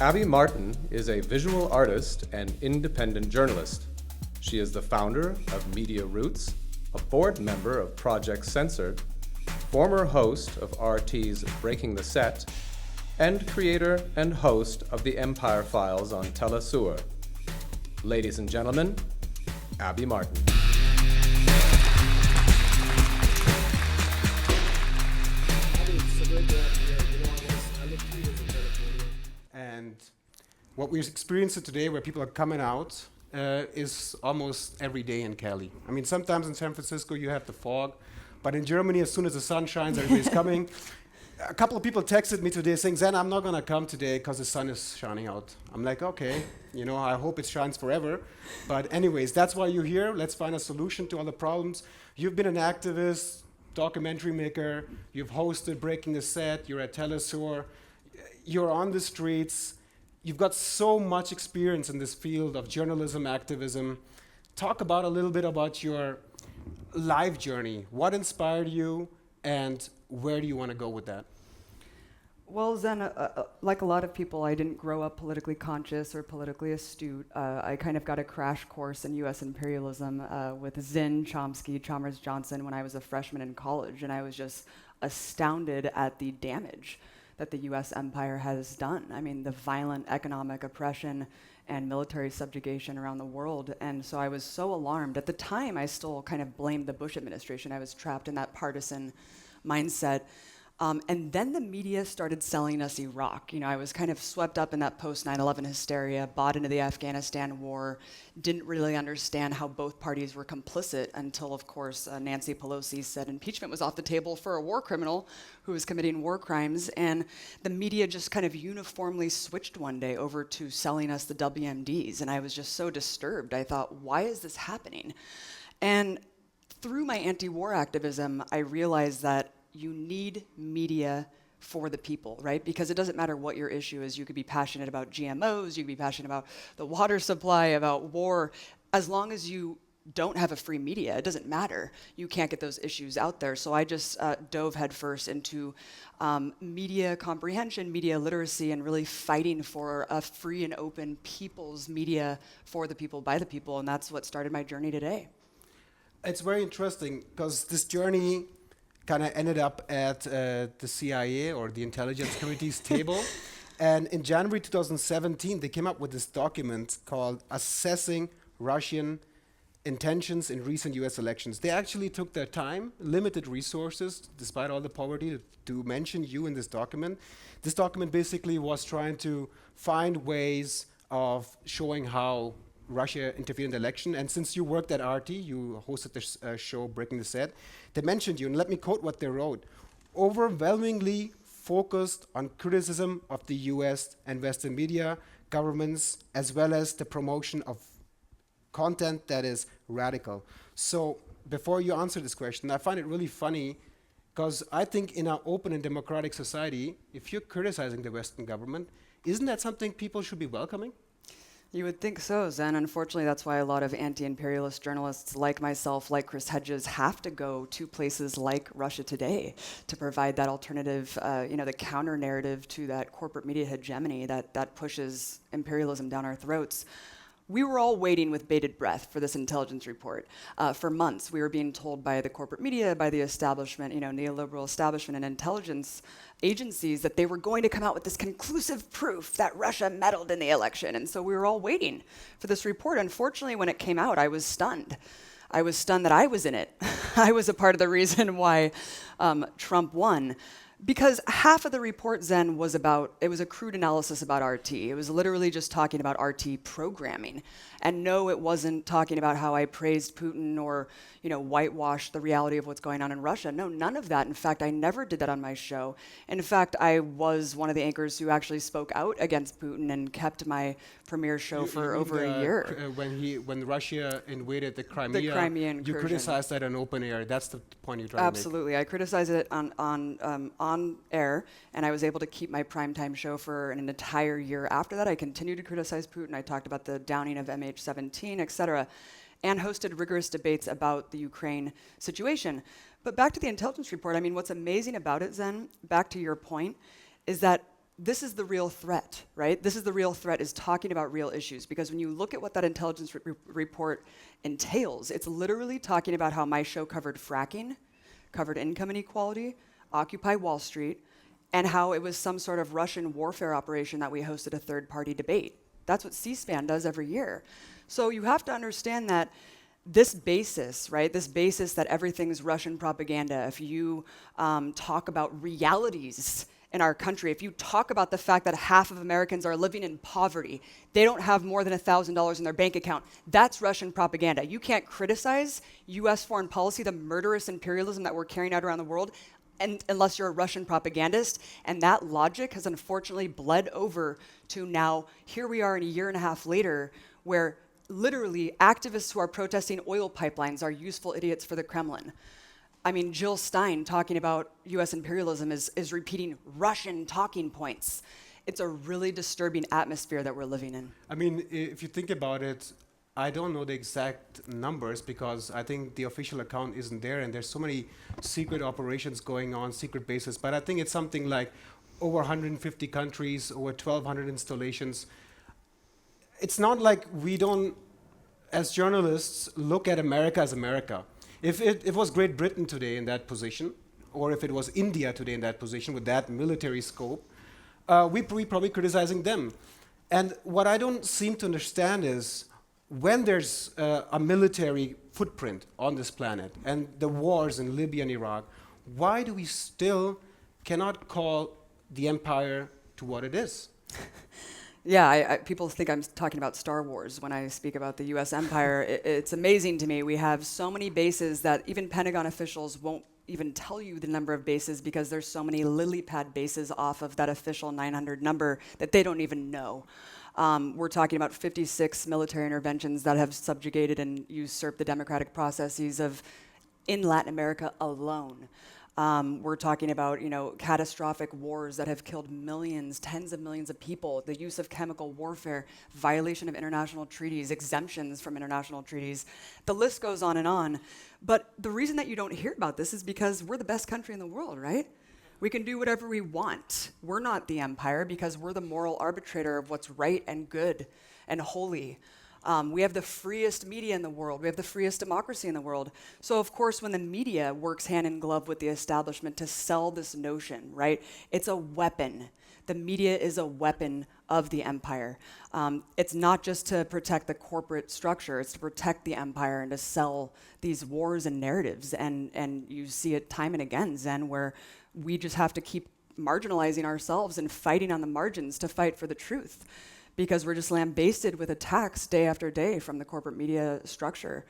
Abby Martin is a visual artist and independent journalist. She is the founder of Meteor Roots, a board member of Project Censored, former host of RT's Breaking the Set, and creator and host of the Empire Files on Telesur. Ladies and gentlemen, Abby Martin. And what we're experiencing today, where people are coming out, is almost every day in Cali. I mean, sometimes in San Francisco you have the fog, but in Germany, as soon as the sun shines, everybody's coming. A couple of people texted me today saying, Zen, I'm not going to come today because the sun is shining out. I'm like, okay, I hope it shines forever. But anyways, that's why you're here. Let's find a solution to all the problems. You've been an activist, documentary maker. You've hosted Breaking the Set. You're at Telesur. You're on the streets. You've got so much experience in this field of journalism, activism. Talk about a little bit about your life journey. What inspired you, and where do you want to go with that? Well, Zen, like a lot of people, I didn't grow up politically conscious or politically astute. I kind of got a crash course in U.S. imperialism with Zinn, Chomsky, Chalmers Johnson when I was a freshman in college, and I was just astounded at the damage that the U.S. empire has done. I mean, the violent economic oppression and military subjugation around the world. And so I was so alarmed. At the time, I still kind of blamed the Bush administration. I was trapped in that partisan mindset. And then the media started selling us Iraq. I was kind of swept up in that post-9/11 hysteria, bought into the Afghanistan war, didn't really understand how both parties were complicit until, of course, Nancy Pelosi said impeachment was off the table for a war criminal who was committing war crimes. And the media just kind of uniformly switched one day over to selling us the WMDs. And I was just so disturbed. I thought, why is this happening? And through my anti-war activism, I realized that you need media for the people, right? Because it doesn't matter what your issue is. You could be passionate about GMOs, you could be passionate about the water supply, about war. As long as you don't have a free media, it doesn't matter. You can't get those issues out there. So I just dove headfirst into media comprehension, media literacy, and really fighting for a free and open people's media for the people, by the people, and that's what started my journey today. It's very interesting because this journey kind of ended up at the CIA or the intelligence committee's table. And in January 2017, they came up with this document called Assessing Russian Intentions in Recent US Elections. They actually took their time, limited resources, despite all the poverty, to mention you in this document. This document basically was trying to find ways of showing how Russia interfered in the election. And since you worked at RT, you hosted this show, Breaking the Set, they mentioned you, and let me quote what they wrote. Overwhelmingly focused on criticism of the US and Western media, governments, as well as the promotion of content that is radical. So before you answer this question, I find it really funny because I think in an open and democratic society, if you're criticizing the Western government, isn't that something people should be welcoming? You would think so, Zen. Unfortunately, that's why a lot of anti-imperialist journalists like myself, like Chris Hedges, have to go to places like Russia Today to provide that alternative, the counter-narrative to that corporate media hegemony that pushes imperialism down our throats. We were all waiting with bated breath for this intelligence report. For months, we were being told by the corporate media, by the establishment, neoliberal establishment and intelligence agencies that they were going to come out with this conclusive proof that Russia meddled in the election. And so we were all waiting for this report. Unfortunately, when it came out, I was stunned. I was stunned that I was in it. I was a part of the reason why Trump won. Because half of the report, Zen, was a crude analysis about RT. It was literally just talking about RT programming. And no, it wasn't talking about how I praised Putin or, whitewashed the reality of what's going on in Russia. No, none of that. In fact, I never did that on my show. In fact, I was one of the anchors who actually spoke out against Putin and kept my premiere show for over a year. When Russia invaded the Crimea, the Crimean you criticized that on open air. That's the point you're trying to make. Absolutely. I criticized it on air, and I was able to keep my primetime show for an entire year. After that, I continued to criticize Putin. I talked about the downing of MH17, et cetera, and hosted rigorous debates about the Ukraine situation. But back to the intelligence report, what's amazing about it, Zen, back to your point, is that this is the real threat, right? This is the real threat, is talking about real issues. Because when you look at what that intelligence report entails, it's literally talking about how my show covered fracking, covered income inequality, Occupy Wall Street, and how it was some sort of Russian warfare operation that we hosted a third-party debate. That's what C-SPAN does every year. So you have to understand that this basis, right, this basis that everything's Russian propaganda, if you talk about realities in our country, if you talk about the fact that half of Americans are living in poverty, they don't have more than $1,000 in their bank account, that's Russian propaganda. You can't criticize US foreign policy, the murderous imperialism that we're carrying out around the world, unless you're a Russian propagandist. And that logic has unfortunately bled over to now, here we are in a year and a half later, where literally activists who are protesting oil pipelines are useful idiots for the Kremlin. I mean, Jill Stein talking about US imperialism is repeating Russian talking points. It's a really disturbing atmosphere that we're living in. I mean, if you think about it, I don't know the exact numbers because I think the official account isn't there, and there's so many secret operations going on, secret bases, but I think it's something like over 150 countries, over 1,200 installations. It's not like we don't, as journalists, look at America as America. If it was Great Britain today in that position, or if it was India today in that position with that military scope, we'd be probably criticizing them. And what I don't seem to understand is when there's a military footprint on this planet and the wars in Libya and Iraq, why do we still cannot call the empire to what it is? Yeah, people think I'm talking about Star Wars when I speak about the US empire. It's amazing to me. We have so many bases that even Pentagon officials won't even tell you the number of bases because there's so many lily pad bases off of that official 900 number that they don't even know. We're talking about 56 military interventions that have subjugated and usurped the democratic processes of in Latin America alone. We're talking about, catastrophic wars that have killed millions, tens of millions of people, the use of chemical warfare, violation of international treaties, exemptions from international treaties. The list goes on and on. But the reason that you don't hear about this is because we're the best country in the world, right? We can do whatever we want. We're not the empire because we're the moral arbitrator of what's right and good and holy. We have the freest media in the world. We have the freest democracy in the world. So of course, when the media works hand in glove with the establishment to sell this notion, right? It's a weapon. The media is a weapon of the empire. It's not just to protect the corporate structure, it's to protect the empire and to sell these wars and narratives. And you see it time and again, Zen, where we just have to keep marginalizing ourselves and fighting on the margins to fight for the truth, because we're just lambasted with attacks day after day from the corporate media structure.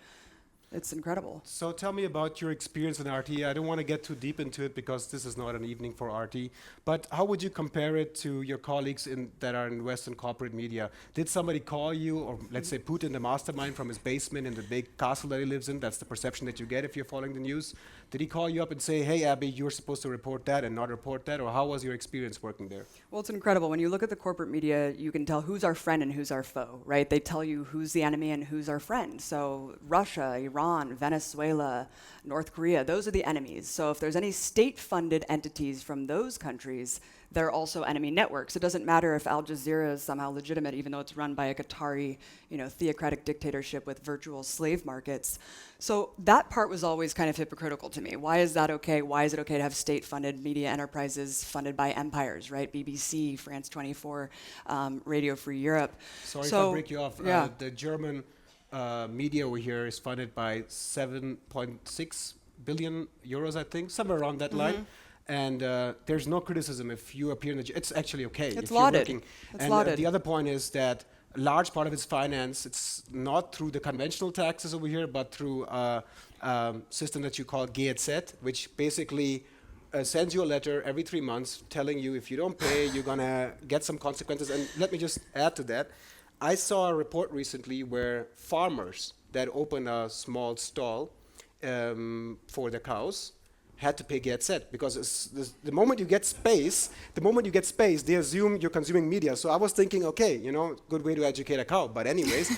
It's incredible. So tell me about your experience in RT. I don't want to get too deep into it because this is not an evening for RT, but how would you compare it to your colleagues that are in Western corporate media? Did somebody call you, or let's say Putin, the mastermind, from his basement in the big castle that he lives in? That's the perception that you get if you're following the news. Did he call you up and say, hey, Abby, you're supposed to report that and not report that? Or how was your experience working there? Well, it's incredible. When you look at the corporate media, you can tell who's our friend and who's our foe, right? They tell you who's the enemy and who's our friend. So Russia, Iran, Venezuela, North Korea, those are the enemies. So if there's any state-funded entities from those countries, they're also enemy networks. It doesn't matter if Al Jazeera is somehow legitimate, even though it's run by a Qatari, theocratic dictatorship with virtual slave markets. So that part was always kind of hypocritical to me. Why is that okay? Why is it okay to have state-funded media enterprises funded by empires, right? BBC, France 24, Radio Free Europe. Sorry if I break you off. Yeah. The German media over here is funded by 7.6 billion euros, I think, somewhere around that line. And there's no criticism if you appear in the... It's actually okay. It's if lauded. You're working. It's and lauded. The other point is that a large part of its finance, it's not through the conventional taxes over here, but through a system that you call GEZ, which basically sends you a letter every 3 months telling you if you don't pay, you're going to get some consequences. And let me just add to that. I saw a report recently where farmers that open a small stall for the cows had to pay GEZ because the moment you get space, they assume you're consuming media. So I was thinking, okay, good way to educate a cow. But anyways,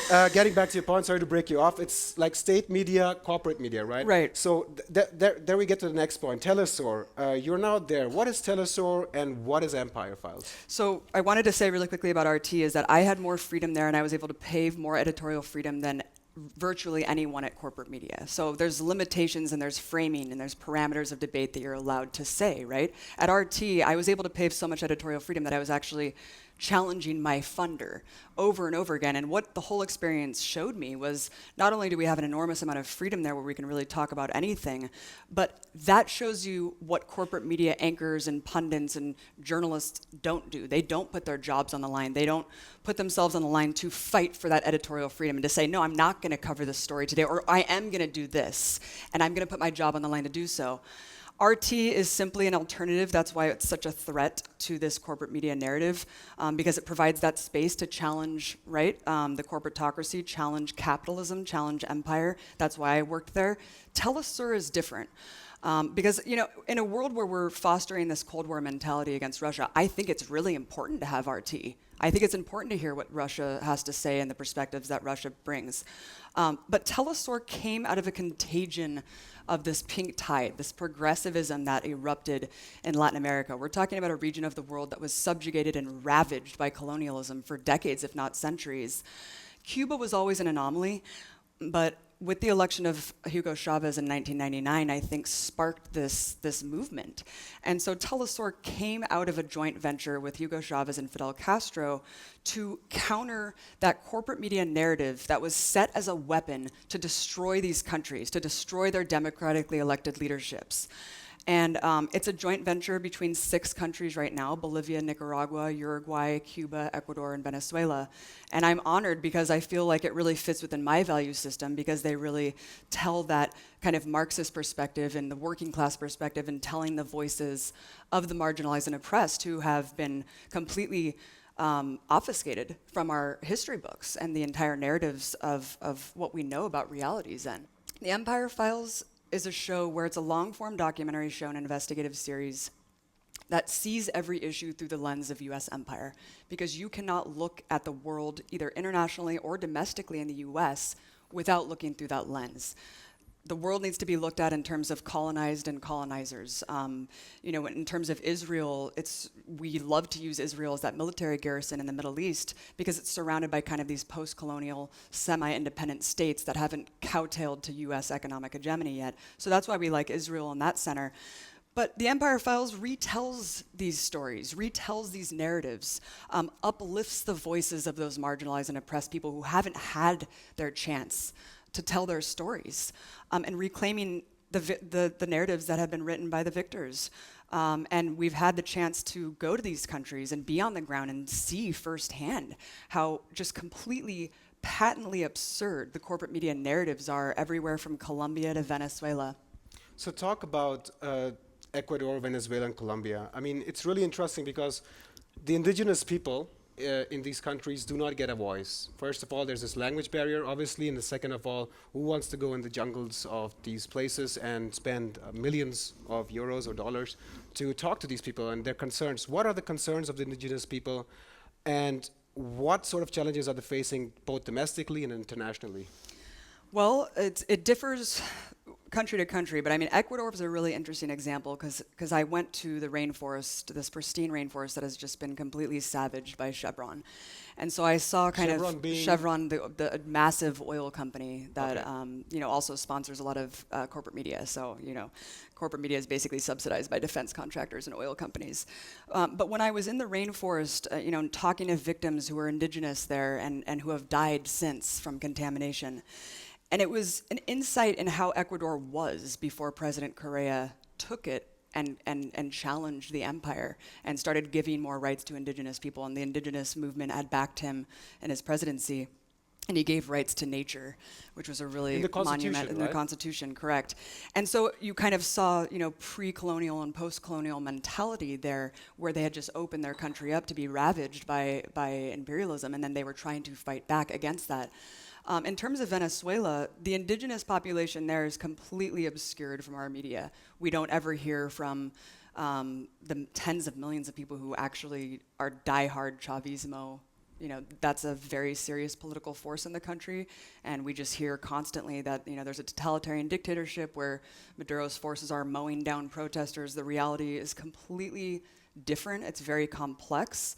Getting back to your point, sorry to break you off. It's like state media, corporate media, right? Right. So there we get to the next point. Telesur, you're now there. What is Telesur and what is Empire Files? So I wanted to say really quickly about RT is that I had more freedom there and I was able to pave more editorial freedom than virtually anyone at corporate media. So there's limitations and there's framing and there's parameters of debate that you're allowed to say, right? At RT, I was able to pave so much editorial freedom that I was actually challenging my funder over and over again. And what the whole experience showed me was not only do we have an enormous amount of freedom there where we can really talk about anything, but that shows you what corporate media anchors and pundits and journalists don't do. They don't put their jobs on the line. They don't put themselves on the line to fight for that editorial freedom and to say, no, I'm not going to cover this story today, or I am going to do this, and I'm going to put my job on the line to do so. RT is simply an alternative. That's why it's such a threat to this corporate media narrative, because it provides that space to challenge, right, the corporatocracy, challenge capitalism, challenge empire. That's why I worked there. Telesur is different. Because, you know, in a world where we're fostering this Cold War mentality against Russia, I think it's really important to have RT. I think it's important to hear what Russia has to say and the perspectives that Russia brings. But Telesur came out of a contagion of this pink tide, this progressivism that erupted in Latin America. We're talking about a region of the world that was subjugated and ravaged by colonialism for decades, if not centuries. Cuba was always an anomaly, but with the election of Hugo Chavez in 1999, I think sparked this movement. And so Telesur came out of a joint venture with Hugo Chavez and Fidel Castro to counter that corporate media narrative that was set as a weapon to destroy these countries, to destroy their democratically elected leaderships. And it's a joint venture between 6 countries right now: Bolivia, Nicaragua, Uruguay, Cuba, Ecuador, and Venezuela. And I'm honored because I feel like it really fits within my value system, because they really tell that kind of Marxist perspective and the working class perspective, and telling the voices of the marginalized and oppressed who have been completely obfuscated from our history books and the entire narratives of what we know about realities then. The Empire Files is a show where it's a long-form documentary show, an investigative series that sees every issue through the lens of US empire, because you cannot look at the world either internationally or domestically in the US without looking through that lens. The world needs to be looked at in terms of colonized and colonizers. You know, in terms of Israel, we love to use Israel as that military garrison in the Middle East because it's surrounded by kind of these post-colonial, semi-independent states that haven't kowtoed to US economic hegemony yet. So that's why we like Israel in that center. But the Empire Files retells these stories, retells these narratives, uplifts the voices of those marginalized and oppressed people who haven't had their chance to tell their stories, and reclaiming the narratives that have been written by the victors. And we've had the chance to go to these countries and be on the ground and see firsthand how just completely, patently absurd the corporate media narratives are everywhere from Colombia to Venezuela. So talk about Ecuador, Venezuela, and Colombia. I mean, it's really interesting because the indigenous people in these countries do not get a voice. First of all, there's this language barrier, obviously, and the second of all, who wants to go in the jungles of these places and spend millions of euros or dollars to talk to these people and their concerns? What are the concerns of the indigenous people, and what sort of challenges are they facing both domestically and internationally? Well, it differs country to country, but I mean, Ecuador was a really interesting example because I went to the rainforest, this pristine rainforest that has just been completely savaged by Chevron. And so I saw Chevron, the massive oil company that you know, also sponsors a lot of corporate media. So, you know, corporate media is basically subsidized by defense contractors and oil companies. But when I was in the rainforest, you know, talking to victims who were indigenous there and who have died since from contamination, and it was an insight in how Ecuador was before President Correa took it and challenged the empire and started giving more rights to indigenous people. And the indigenous movement had backed him in his presidency. And he gave rights to nature, which was a really monument in the Constitution, correct. And so you kind of saw, you know, pre-colonial and post-colonial mentality there, where they had just opened their country up to be ravaged by imperialism, and then they were trying to fight back against that. In terms of Venezuela, the indigenous population there is completely obscured from our media. We don't ever hear from the tens of millions of people who actually are diehard Chavismo that's a very serious political force in the country, and we just hear constantly that there's a totalitarian dictatorship where Maduro's forces are mowing down protesters. The reality is completely different. It's very complex.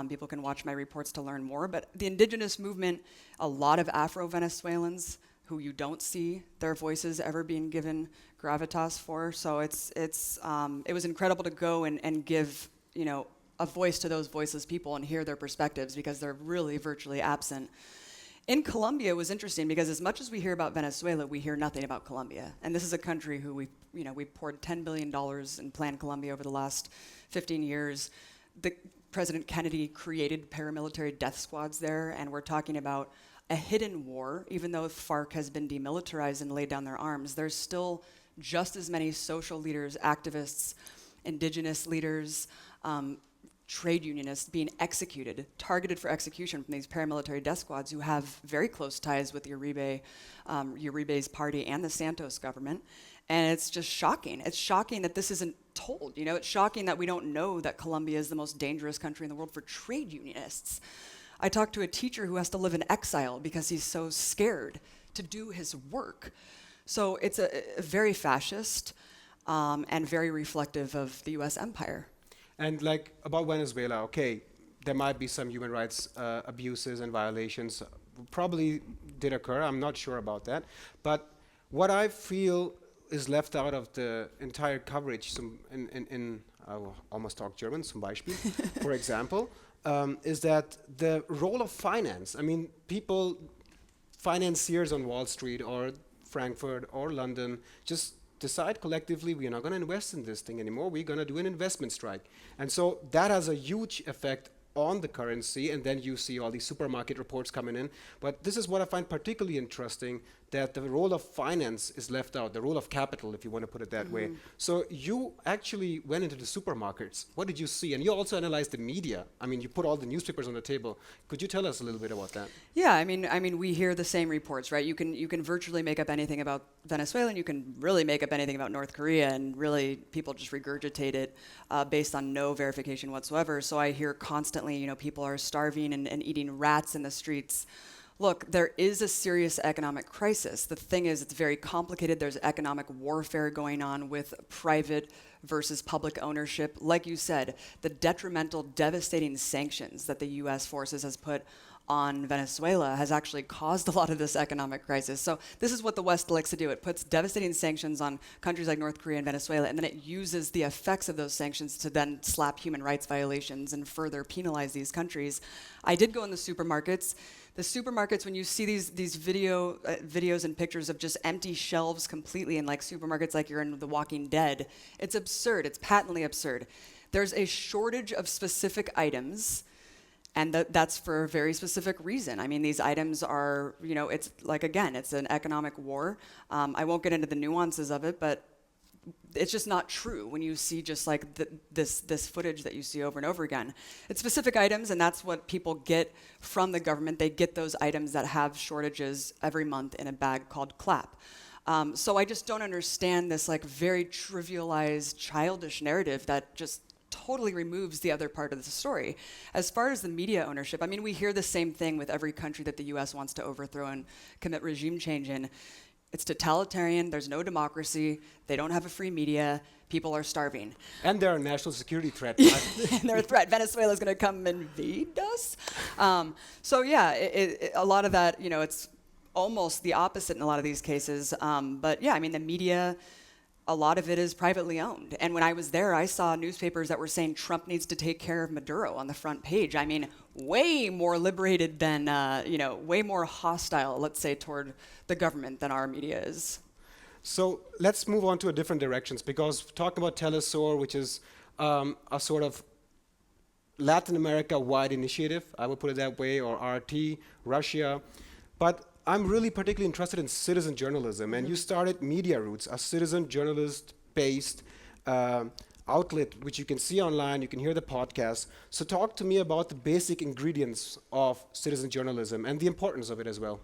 People can watch my reports to learn more, but the indigenous movement, a lot of Afro-Venezuelans who you don't see their voices ever being given gravitas for. So it was incredible to go and give a voice to those voiceless people and hear their perspectives, because they're really virtually absent. In Colombia, it was interesting because as much as we hear about Venezuela, we hear nothing about Colombia. And this is a country who we poured $10 billion in Plan Colombia over the last 15 years. President Kennedy created paramilitary death squads there, and we're talking about a hidden war. Even though FARC has been demilitarized and laid down their arms, there's still just as many social leaders, activists, indigenous leaders, trade unionists being executed, targeted for execution from these paramilitary death squads who have very close ties with Uribe's party and the Santos government. And it's just shocking. It's shocking that this isn't told. It's shocking that we don't know that Colombia is the most dangerous country in the world for trade unionists. I talked to a teacher who has to live in exile because he's so scared to do his work. So it's a very fascist and very reflective of the US empire. And about Venezuela, okay, there might be some human rights abuses and violations. Probably did occur, I'm not sure about that. But what I feel is left out of the entire coverage, I will almost talk German, zum Beispiel, for example, is that the role of finance. People, financiers on Wall Street or Frankfurt or London, just decide collectively we're not going to invest in this thing anymore, we're going to do an investment strike. And so that has a huge effect on the currency, and then you see all these supermarket reports coming in. But this is what I find particularly interesting, that the role of finance is left out, the role of capital, if you want to put it that way. So you actually went into the supermarkets. What did you see? And you also analyzed the media. You put all the newspapers on the table. Could you tell us a little bit about that? Yeah, we hear the same reports, right? You can virtually make up anything about Venezuela, and you can really make up anything about North Korea, and really people just regurgitate it based on no verification whatsoever. So I hear constantly, people are starving and eating rats in the streets. Look, there is a serious economic crisis. The thing is, it's very complicated. There's economic warfare going on with private versus public ownership. Like you said, the detrimental, devastating sanctions that the US forces has put on Venezuela has actually caused a lot of this economic crisis. So this is what the West likes to do. It puts devastating sanctions on countries like North Korea and Venezuela, and then it uses the effects of those sanctions to then slap human rights violations and further penalize these countries. I did go in the supermarkets. The supermarkets, when you see these videos and pictures of just empty shelves completely in supermarkets like you're in The Walking Dead, it's absurd. It's patently absurd. There's a shortage of specific items, and that's for a very specific reason. These items are, it's it's an economic war. I won't get into the nuances of it, but it's just not true when you see just this footage that you see over and over again. It's specific items, and that's what people get from the government. They get those items that have shortages every month in a bag called CLAP. So I just don't understand this very trivialized, childish narrative that just totally removes the other part of the story. As far as the media ownership, we hear the same thing with every country that the US wants to overthrow and commit regime change in. It's totalitarian, there's no democracy, they don't have a free media, people are starving. And they're a national security threat. They're a threat. Venezuela's going to come invade us. A lot of that, it's almost the opposite in a lot of these cases. The media, a lot of it is privately owned. And when I was there, I saw newspapers that were saying Trump needs to take care of Maduro on the front page. Way more liberated than, way more hostile, let's say, toward the government than our media is. So let's move on to a different directions, because talking about Telesur, which is a sort of Latin America-wide initiative, I would put it that way, or RT, Russia. But I'm really particularly interested in citizen journalism, and you started Meteor Roots, a citizen journalist-based outlet, which you can see online, you can hear the podcast. So talk to me about the basic ingredients of citizen journalism and the importance of it as well.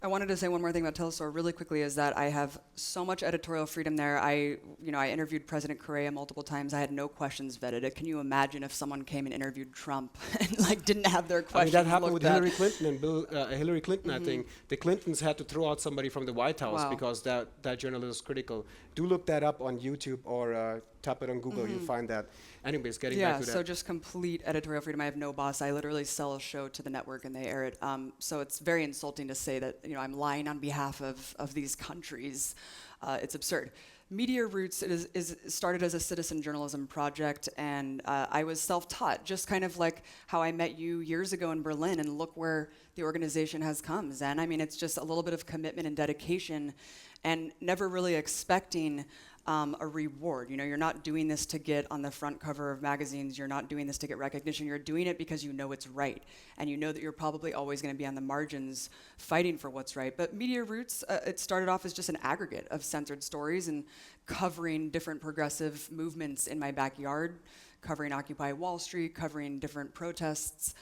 I wanted to say one more thing about Telesur really quickly, is that I have so much editorial freedom there. I interviewed President Correa multiple times. I had no questions vetted. Can you imagine if someone came and interviewed Trump and like didn't have their questions that happened with looked Hillary at? Clinton and Hillary Clinton. I think the Clintons had to throw out somebody from the White House Wow. because that journalist was critical. Do look that up on YouTube or tap it on Google. You'll find that. Anyways, getting back to that. So just complete editorial freedom. I have no boss. I literally sell a show to the network and they air it. So it's very insulting to say that I'm lying on behalf of these countries. It's absurd. Meteor Roots is started as a citizen journalism project, and I was self-taught, just kind of like how I met you years ago in Berlin, and look where the organization has come. Zen, I mean, it's just a little bit of commitment and dedication, and never really expecting a reward. You're not doing this to get on the front cover of magazines. You're not doing this to get recognition. You're doing it because you know it's right. And you know that you're probably always going to be on the margins fighting for what's right. But Meteor Roots, it started off as just an aggregate of censored stories and covering different progressive movements in my backyard, covering Occupy Wall Street, covering different protests,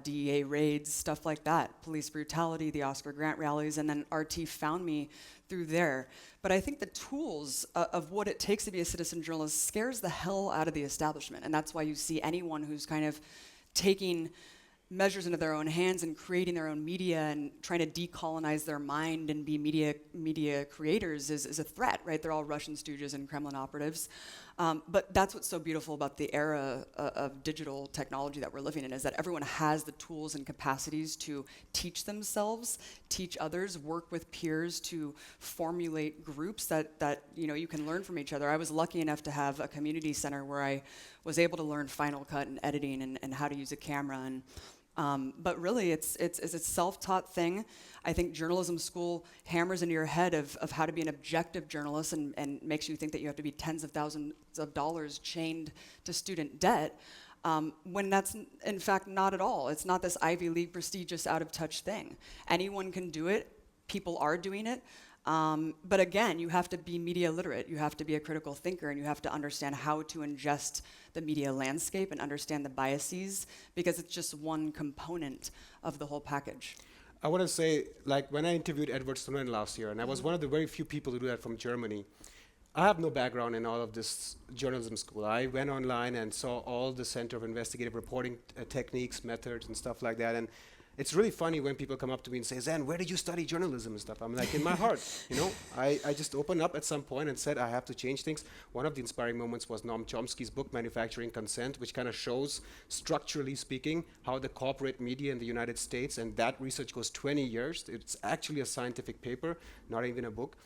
DEA raids, stuff like that, police brutality, the Oscar Grant rallies, and then RT found me through there. But I think the tools of what it takes to be a citizen journalist scares the hell out of the establishment, and that's why you see anyone who's kind of taking measures into their own hands and creating their own media and trying to decolonize their mind and be media creators is a threat, right? They're all Russian stooges and Kremlin operatives. But that's what's so beautiful about the era of digital technology that we're living in, is that everyone has the tools and capacities to teach themselves, teach others, work with peers to formulate groups that you can learn from each other. I was lucky enough to have a community center where I was able to learn Final Cut and editing and how to use a camera. But really, it's a self-taught thing. I think journalism school hammers into your head of how to be an objective journalist and makes you think that you have to be tens of thousands of dollars chained to student debt, when that's in fact not at all. It's not this Ivy League prestigious out-of-touch thing. Anyone can do it. People are doing it. But again, you have to be media literate. You have to be a critical thinker, and you have to understand how to ingest the media landscape and understand the biases, because it's just one component of the whole package. I want to say, like, when I interviewed Edward Snowden last year, and I was one of the very few people to do that from Germany, I have no background in all of this journalism school. I went online and saw all the Center of Investigative Reporting techniques, methods, and stuff like that. And it's really funny when people come up to me and say, Zen, where did you study journalism and stuff? I'm like, in my heart, I just opened up at some point and said, I have to change things. One of the inspiring moments was Noam Chomsky's book, Manufacturing Consent, which kind of shows, structurally speaking, how the corporate media in the United States, and that research goes 20 years. It's actually a scientific paper, not even a book,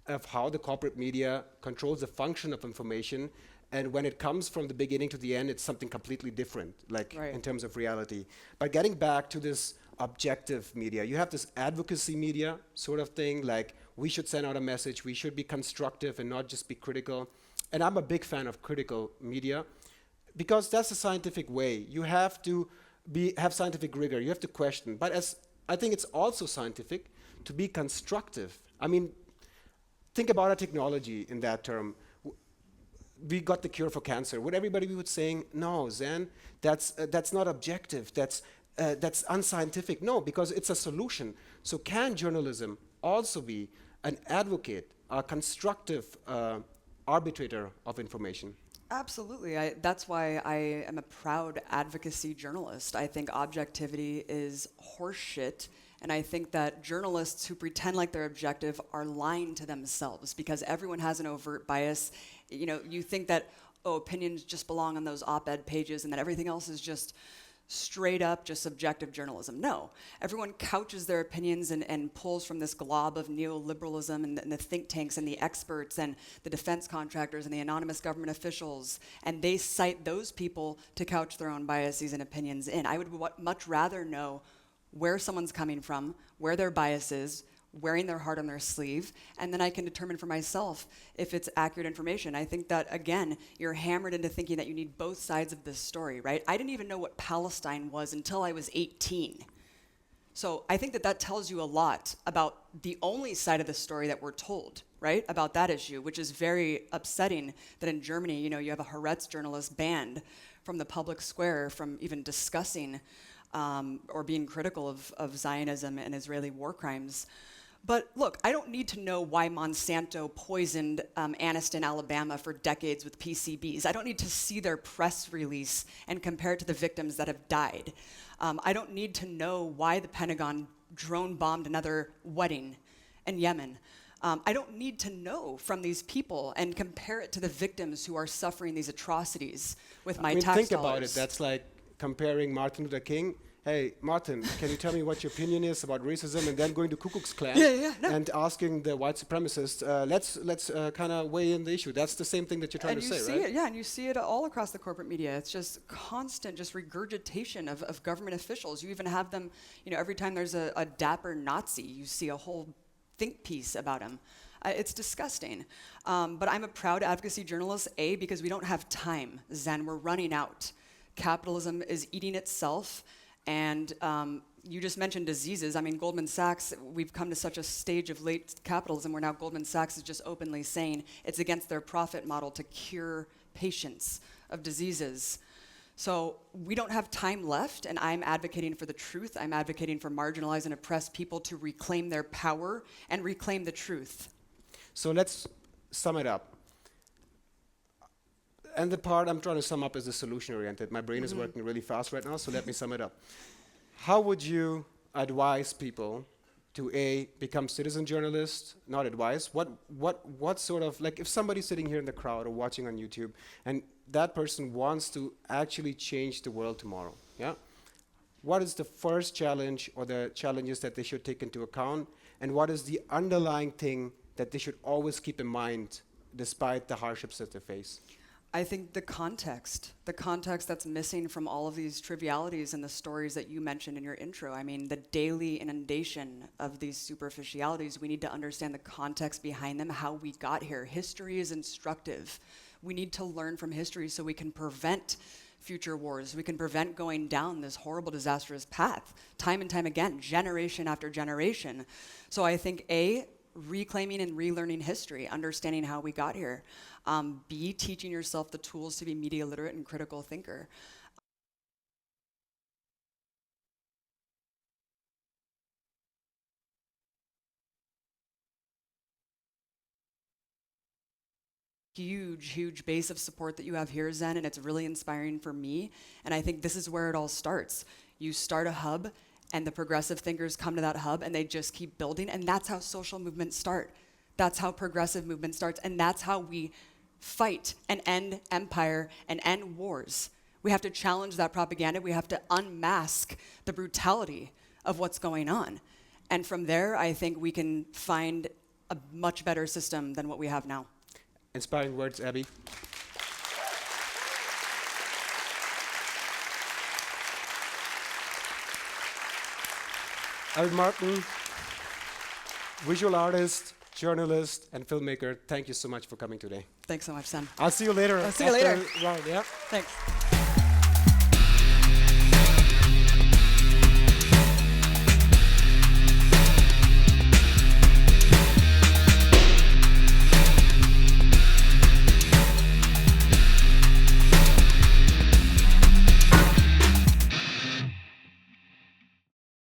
of how the corporate media controls the function of information. And when it comes from the beginning to the end, it's something completely different, like in terms of reality. But getting back to this objective media, you have this advocacy media sort of thing, like we should send out a message, we should be constructive and not just be critical. And I'm a big fan of critical media because that's a scientific way. You have to have scientific rigor, you have to question. But I think it's also scientific to be constructive. I mean, think about a technology in that term. We got the cure for cancer. Would everybody be saying, no, Zen, that's not objective, that's unscientific? No, because it's a solution. So can journalism also be an advocate, a constructive arbitrator of information? Absolutely. That's why I am a proud advocacy journalist. I think objectivity is horseshit. And I think that journalists who pretend like they're objective are lying to themselves, because everyone has an overt bias. You think that, opinions just belong on those op-ed pages and that everything else is just straight up just subjective journalism. No, everyone couches their opinions and pulls from this glob of neoliberalism and the think tanks and the experts and the defense contractors and the anonymous government officials, and they cite those people to couch their own biases and opinions in. I would much rather know where someone's coming from, where their bias is, wearing their heart on their sleeve, and then I can determine for myself if it's accurate information. I think that, again, you're hammered into thinking that you need both sides of this story, right? I didn't even know what Palestine was until I was 18. So I think that tells you a lot about the only side of the story that we're told, right, about that issue, which is very upsetting that in Germany, you have a Haaretz journalist banned from the public square from even discussing or being critical of Zionism and Israeli war crimes. But look, I don't need to know why Monsanto poisoned Anniston, Alabama for decades with PCBs. I don't need to see their press release and compare it to the victims that have died. I don't need to know why the Pentagon drone bombed another wedding in Yemen. I don't need to know from these people and compare it to the victims who are suffering these atrocities with my tax think dollars. about it. That's like comparing Martin Luther King. Hey, Martin, can you tell me what your opinion is about racism? And then going to Ku Klux Klan and asking the white supremacists, let's kind of weigh in the issue. That's the same thing that you're trying to say, right? And you see it all across the corporate media. It's just constant, just regurgitation of government officials. You even have them, every time there's a dapper Nazi, you see a whole think piece about him. It's disgusting. But I'm a proud advocacy journalist, A, because we don't have time, Zen. We're running out. Capitalism is eating itself. And you just mentioned diseases. I mean, Goldman Sachs, we've come to such a stage of late capitalism where now Goldman Sachs is just openly saying it's against their profit model to cure patients of diseases. So we don't have time left, and I'm advocating for the truth. I'm advocating for marginalized and oppressed people to reclaim their power and reclaim the truth. So let's sum it up. And the part I'm trying to sum up is the solution-oriented. My brain is working really fast right now, so let me sum it up. How would you advise people to A, become citizen journalists? Not advise. What sort of, like if somebody's sitting here in the crowd or watching on YouTube, and that person wants to actually change the world tomorrow, yeah? What is the first challenge or the challenges that they should take into account? And what is the underlying thing that they should always keep in mind despite the hardships that they face? I think the context that's missing from all of these trivialities and the stories that you mentioned in your intro. I mean, the daily inundation of these superficialities, we need to understand the context behind them, how we got here. History is instructive. We need to learn from history so we can prevent future wars. We can prevent going down this horrible, disastrous path, time and time again, generation after generation. So I think A, reclaiming and relearning history, understanding how we got here. B, teaching yourself the tools to be media literate and critical thinker. Huge base of support that you have here, Zen, and it's really inspiring for me. And I think this is where it all starts. You start a hub, and the progressive thinkers come to that hub, and they just keep building, and that's how social movements start. That's how progressive movement starts, and that's how we fight and end empire and end wars. We have to challenge that propaganda. We have to unmask the brutality of what's going on. And from there, I think we can find a much better system than what we have now. Inspiring words, Abby. Edward Martin, visual artist, journalist, and filmmaker, thank you so much for coming today. Thanks so much, Sam. I'll see you later. I'll see you later. Yeah. Thanks.